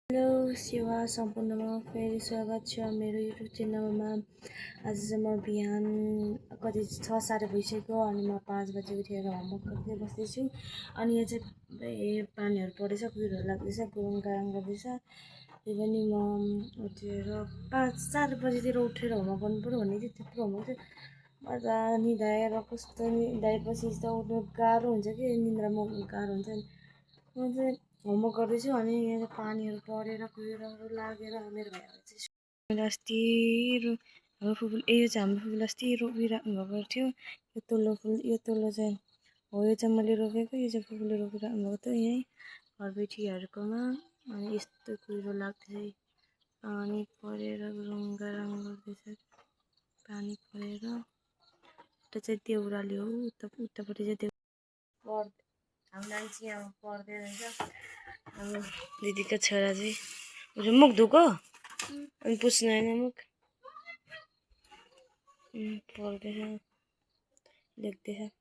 Hello सेवा सम्पूर्णमा फेरि स्वागत छ मेरो युट्युब च्यानलमा। आज चाहिँ म बिहान कति 6-7 भइसक्यो अनि म 5 बजे उठेर होमवर्क गर्दै बस्दैछु। अनि यहाँ चाहिँ पानीहरू परेछ, कुहिरोहरू लाग्दैछ, गुरुङ गारुङ गर्दैछ। त्यही पनि म उठेर 5-4 बजेतिर उठेर होमवर्क गर्नु पर्यो भन्ने थियो। त्यत्रो होमवर्क थियो, मजा निदाएर कस्तो निदाएपछि त उठ्नु गाह्रो हुन्छ कि निन्द्रामा उठ्नु गाह्रो हुन्छ नि। म चाहिँ होमवर्क गर्दैछु अनि यहाँ पानीहरू परेर कुहिरोहरू लागेर मेरो भाइहरू चाहिँ अस्ति हाम्रो फुपूले यो चाहिँ हाम्रो फुपूले अस्ति रोपिराख्नु भएको थियो। यो तल्लो फुल, यो तल्लो चाहिँ हो, यो चाहिँ मैले रोपेको, यो चाहिँ फुपूले रोपिराख्नु भएको थियो यहीँ घरबेटीहरूकोमा। अनि यस्तो कुहिरो लाग्दैछ, पानी परेर रुङ्गाराङ गर्दैछ, पानी परेर। उता चाहिँ देउराली हो, उतापट्टि चाहिँ देउरा हाम्रो नानी चाहिँ यहाँ पढ्दै रहेछ। अब दिदीको छोरा चाहिँ मुख धोको अनि पुस्नु होइन मुख पढ्दैछ, लेख्दैछ।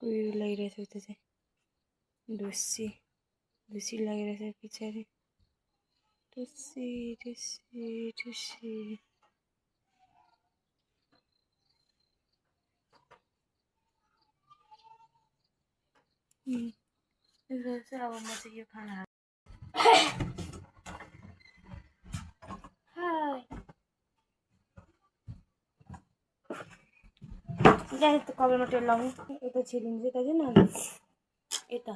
कुहिरो लागिरहेछ उता चाहिँ ढुसी लागिरहेछ पछाडि, ढुसी ढुसी ढुसी। अब म चाहिँ यो खाना यता कपालमा तेल लाउनु, यता छिलिन्छ, यता चाहिँ न यता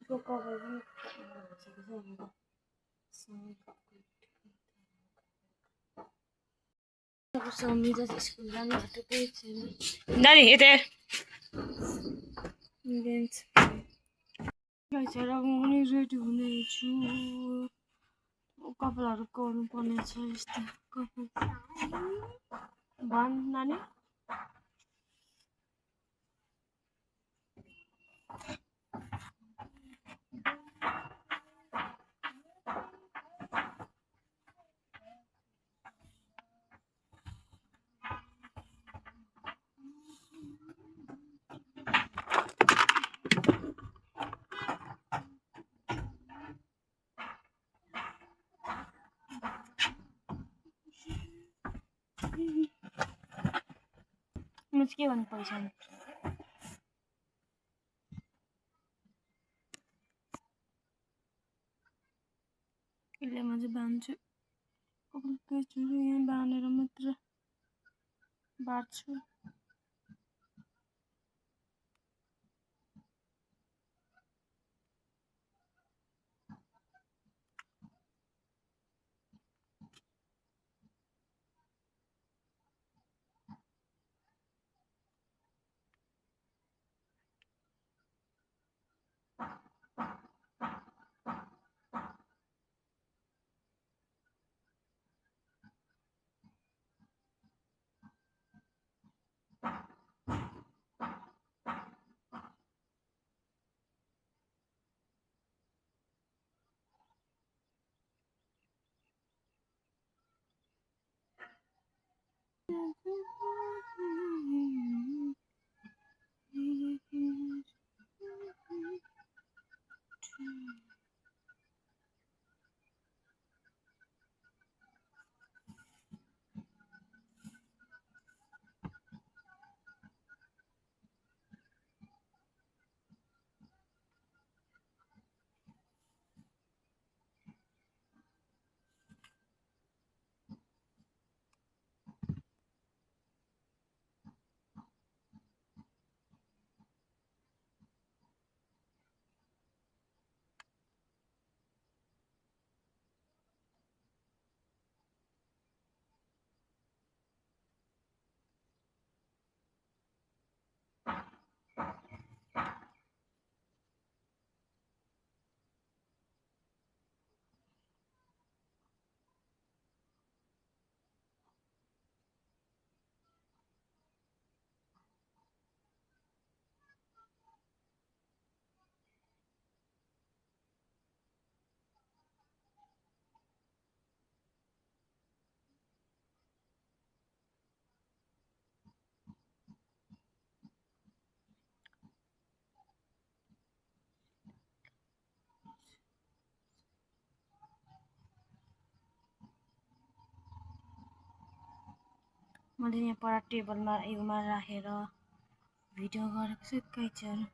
कपाल समिजा स्कुल जानु आँटेकै छैन। नानी यता अब म पनि रेडी हुनेछु। कपालहरू गर्नु पर्ने छ यस्तो कपाल। भन् नानी म चाहिँ के भन्नु पैसा यसले म चाहिँ बाँध्छु, यहाँ बाँधेर मात्र बाँध्छु। मैले यहाँ पर टेबलमा युमा राखेर भिडियो गरेको छु गाइजहरु।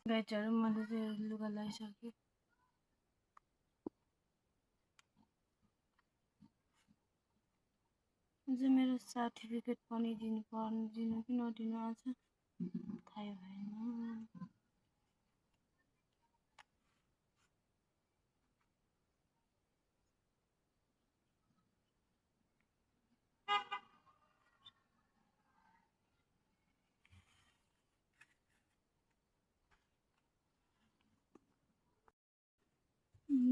गाइजहरु मैले चाहिँ लुगा लगाइसकेँ। अझ मेरो सर्टिफिकेट पनि दिनु कि नदिनु आज थाहै भएन।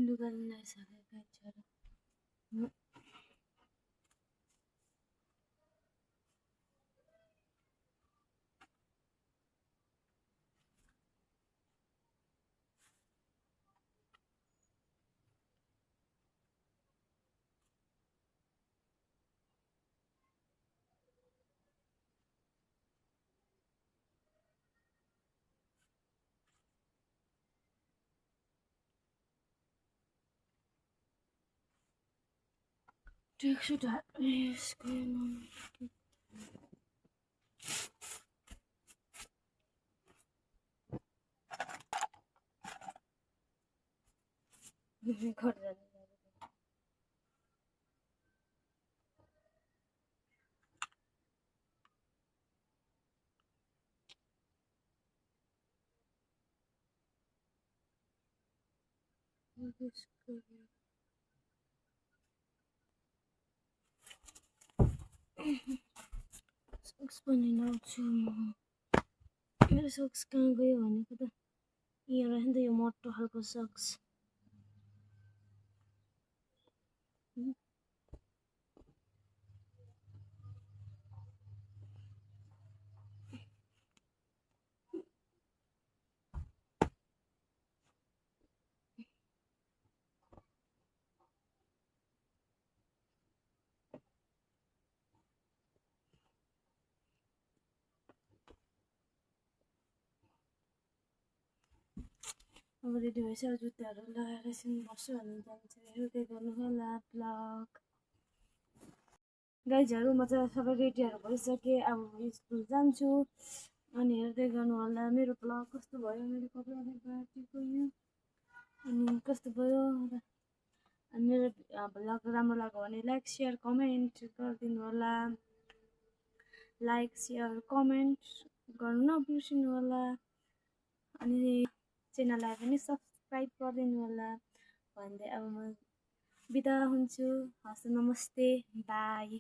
लुगा लगाइसकेँ गाइजहरु। ट्र्याकसुट घर जानु सक्स पनि लाउँछु म। मेरो सक्स कहाँ गयो भनेको त यहाँ रहेछ नि त यो मोटो खालको सक्स। अब रेडी भइसक्यो, जुत्ताहरू लगाएर एकछिन बस्छु अनि जान्छु। हेर्दै गर्नु होला ब्लग। गाइजहरु म चाहिँ सबै रेडीहरू भइसकेँ, अब स्कुल जान्छु अनि हेर्दै गर्नु होला मेरो ब्लग कस्तो भयो। मेरो कपडाहरू बाँचेको यो अनि कस्तो भयो। अनि मेरो ब्लग राम्रो लाग्यो भने लाइक सेयर कमेन्ट गरिदिनु होला। लाइक सेयर कमेन्ट गर्नु नबिर्सिनु होला। अनि च्यानललाई पनि सब्सक्राइब गरिदिनु होला भन्दै अब म बिदा हुन्छु। हस्, नमस्ते, बाई।